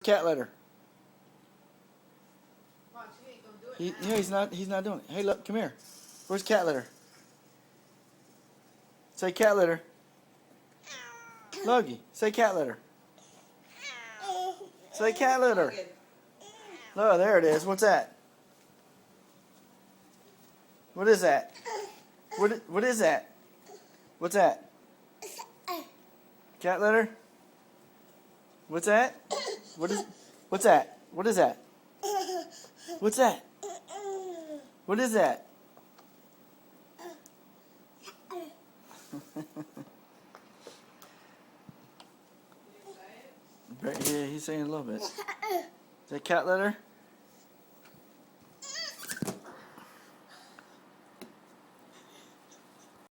Cat letter. Watch, he ain't gonna do it now. Yeah, he's not doing it. Hey, look, come here. Where's cat litter? Say cat litter. Logie, say cat litter. Say cat litter. Oh, there it is. What's that? What is that? What is that? What's that? Cat litter? What's that? What's that? What is that? What's that? What is that? Yeah, he's saying a little bit. Is that cat litter?